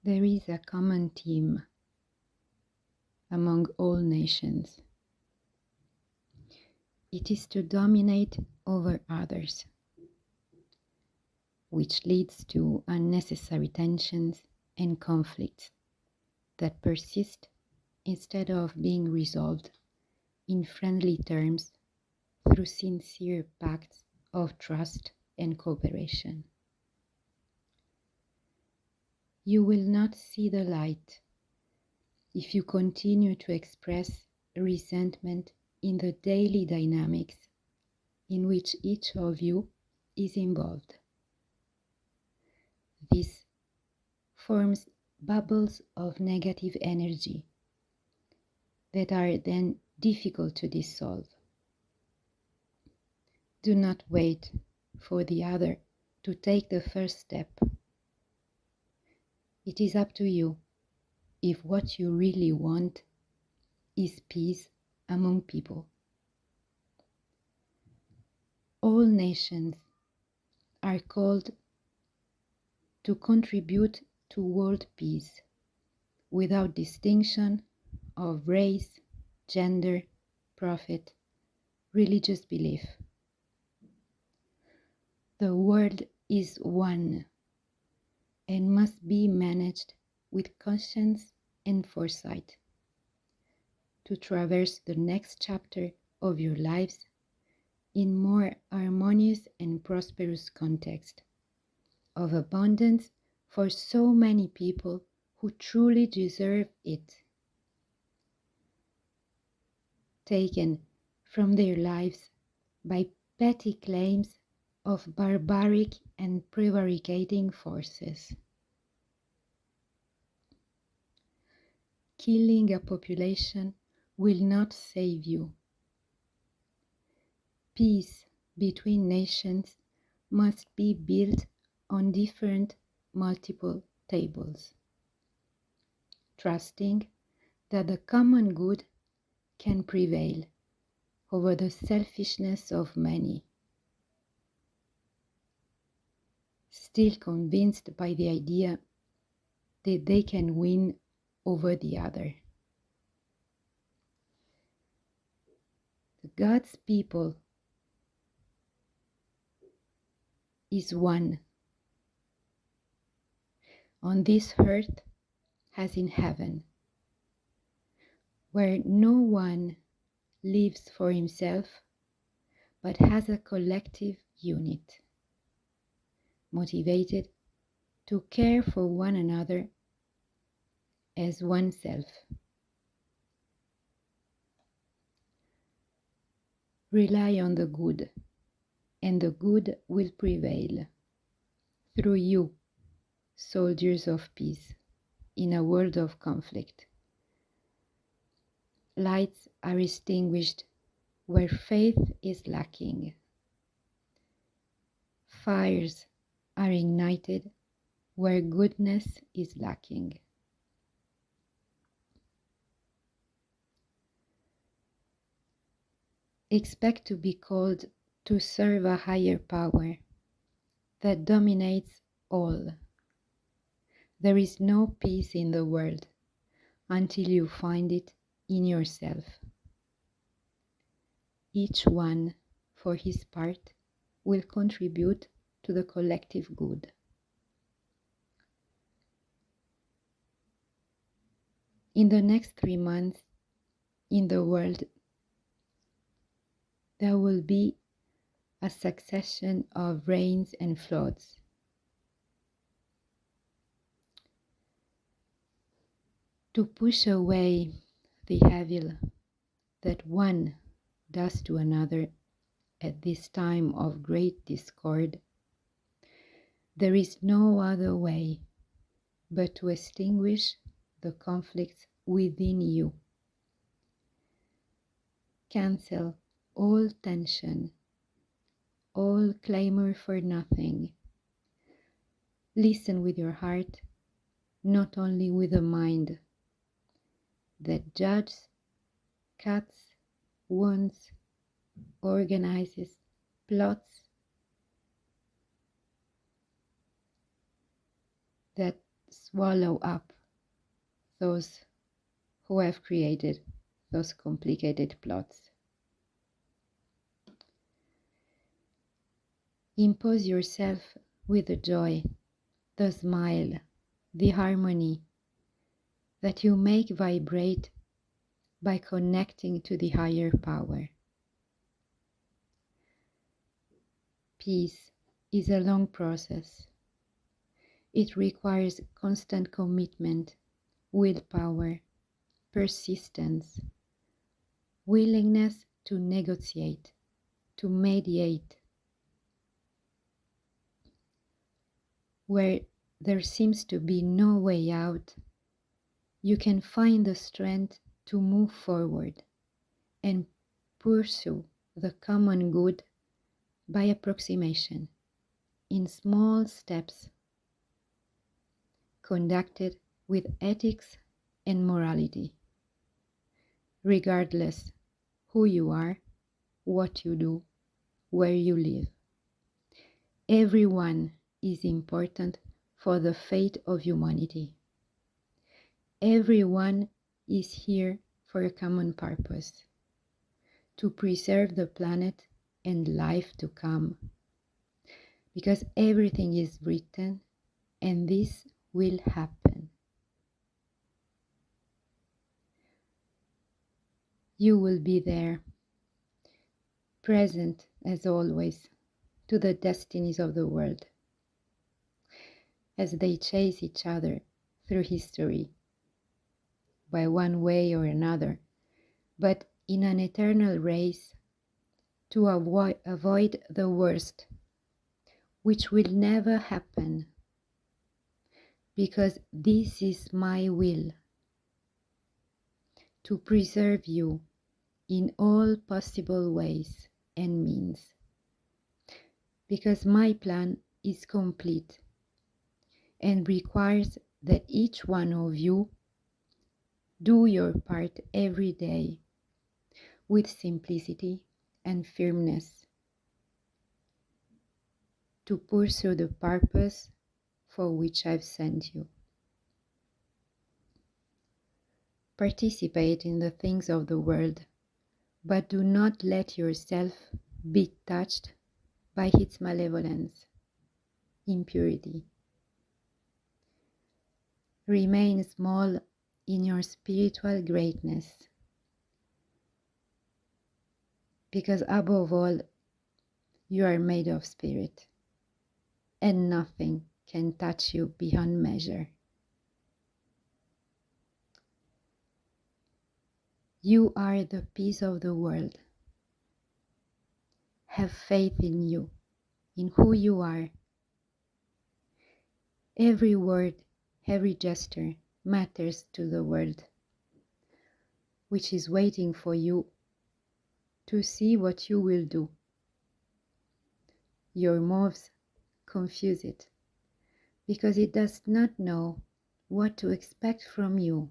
There is a common theme among all nations. It is to dominate over others, which leads to unnecessary tensions and conflicts that persist instead of being resolved in friendly terms through sincere pacts of trust and cooperation. You will not see the light if you continue to express resentment in the daily dynamics in which each of you is involved. This forms bubbles of negative energy that are then difficult to dissolve. Do not wait for the other to take the first step. It is up to you if what you really want is peace among people. All nations are called to contribute to world peace without distinction of race, gender, prophet, religious belief. The world is one and must be managed with conscience and foresight to traverse the next chapter of your lives in more harmonious and prosperous context of abundance for so many people who truly deserve it, taken from their lives by petty claims of barbaric and prevaricating forces. Killing a population will not save you. Peace between nations must be built on different multiple tables, trusting that the common good can prevail over the selfishness of many, still convinced by the idea that they can win over the other. God's people is one on this earth as in heaven, where no one lives for himself but has a collective unit, motivated to care for one another as oneself. Rely on the good, and the good will prevail through you, soldiers of peace, in a world of conflict. Lights are extinguished where faith is lacking. Fires are ignited where goodness is lacking. Expect to be called to serve a higher power that dominates all. There is no peace in the world until you find it in yourself. Each one, for his part, will contribute to the collective good. In the next 3 months, in the world, there will be a succession of rains and floods. To push away the evil that one does to another at this time of great discord, there is no other way but to extinguish the conflicts within you. Cancel all tension, all clamor for nothing. Listen with your heart, not only with the mind that judges, cuts, wounds, organizes, plots, that swallow up those who have created those complicated plots. Impose yourself with the joy, the smile, the harmony that you make vibrate by connecting to the higher power. Peace is a long process. It requires constant commitment, willpower, persistence, willingness to negotiate, to mediate. Where there seems to be no way out, you can find the strength to move forward and pursue the common good by approximation, in small steps, conducted with ethics and morality, regardless who you are, what you do, where you live. Everyone is important for the fate of humanity. Everyone is here for a common purpose, to preserve the planet and life to come, because everything is written and this will happen. You will be there, present as always, to the destinies of the world, as they chase each other through history, by one way or another, but in an eternal race to avoid the worst, which will never happen, because this is my will, to preserve you in all possible ways and means, because my plan is complete and requires that each one of you do your part every day with simplicity and firmness to pursue the purpose for which I've sent you. Participate in the things of the world, but do not let yourself be touched by its malevolence, impurity. Remain small in your spiritual greatness, because above all, you are made of spirit, and nothing can touch you beyond measure. You are the peace of the world. Have faith in you, in who you are. Every word, every gesture matters to the world, which is waiting for you to see what you will do. Your moves confuse it, because it does not know what to expect from you,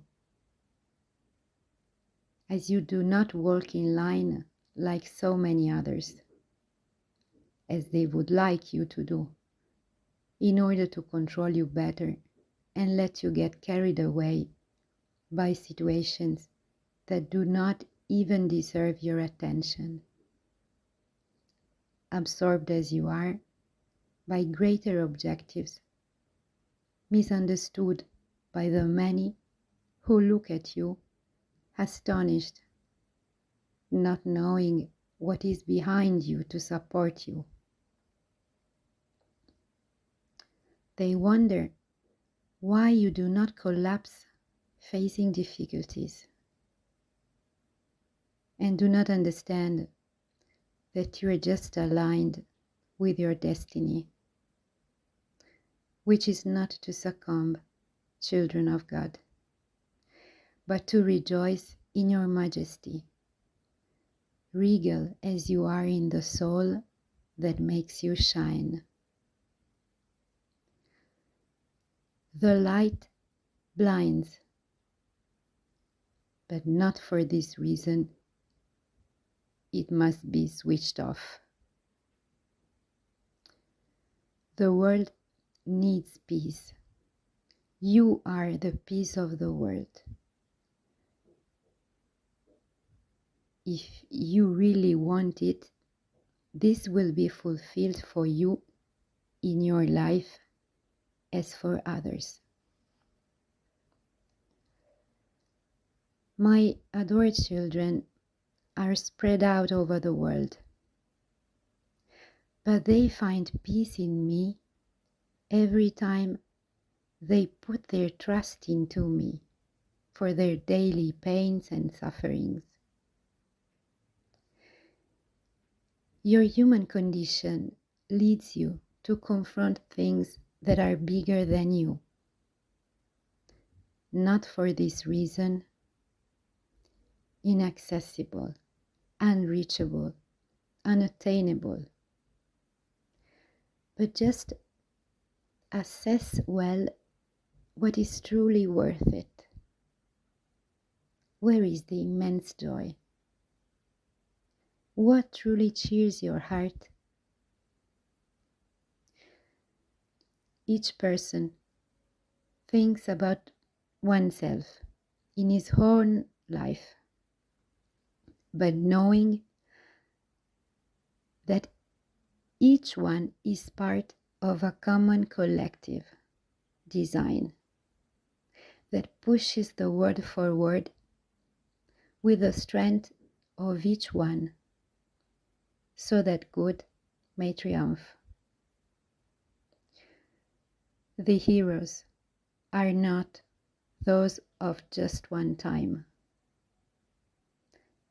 as you do not walk in line like so many others, as they would like you to do, in order to control you better and let you get carried away by situations that do not even deserve your attention. Absorbed as you are by greater objectives, misunderstood by the many who look at you astonished, not knowing what is behind you to support you. They wonder why you do not collapse facing difficulties, and do not understand that you are just aligned with your destiny, which is not to succumb, children of God, but to rejoice in your majesty, regal as you are in the soul that makes you shine. The light blinds, but not for this reason. It must be switched off. The world needs peace. You are the peace of the world. If you really want it, this will be fulfilled for you in your life as for others. My adored children are spread out over the world, but they find peace in me every time they put their trust into me for their daily pains and sufferings. Your human condition leads you to confront things that are bigger than you. Not for this reason, inaccessible, unreachable, unattainable, but just assess well what is truly worth it. Where is the immense joy? What truly cheers your heart? Each person thinks about oneself in his own life, but knowing that each one is part of a common collective design that pushes the world forward with the strength of each one, so that good may triumph. The heroes are not those of just one time,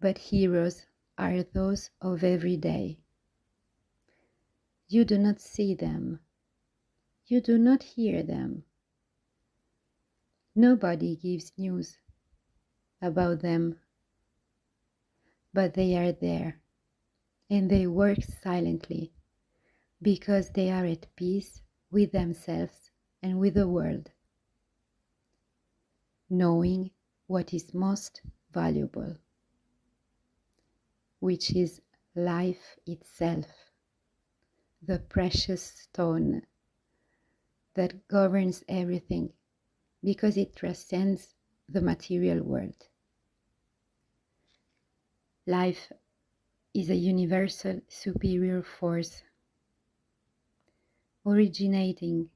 but heroes are those of every day. You do not see them. You do not hear them. Nobody gives news about them, but they are there, and they work silently because they are at peace with themselves and with the world, knowing what is most valuable, which is life itself, the precious stone that governs everything because it transcends the material world. Life is a universal superior force originating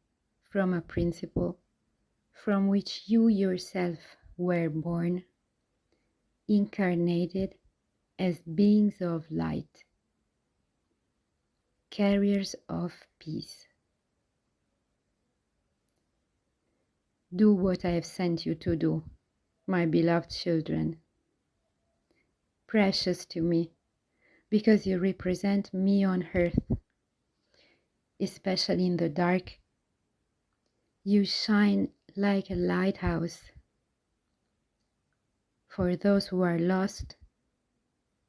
from a principle from which you yourself were born, incarnated as beings of light, carriers of peace. Do what I have sent you to do, my beloved children, precious to me, because you represent me on earth, especially in the dark. You shine like a lighthouse for those who are lost,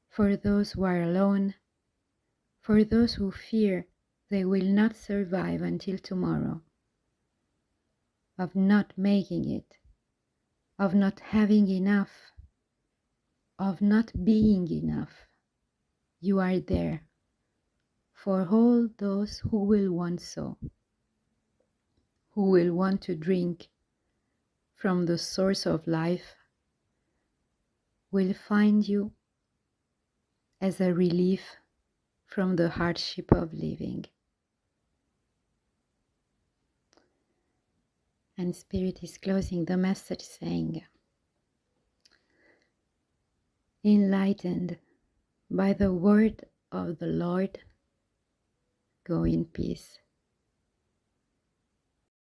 for those who are alone, for those who fear they will not survive until tomorrow, of not making it, of not having enough, of not being enough. You are there for all those who will want so, who will want to drink from the source of life, will find you as a relief from the hardship of living. And Spirit is closing the message saying, enlightened by the word of the Lord, go in peace.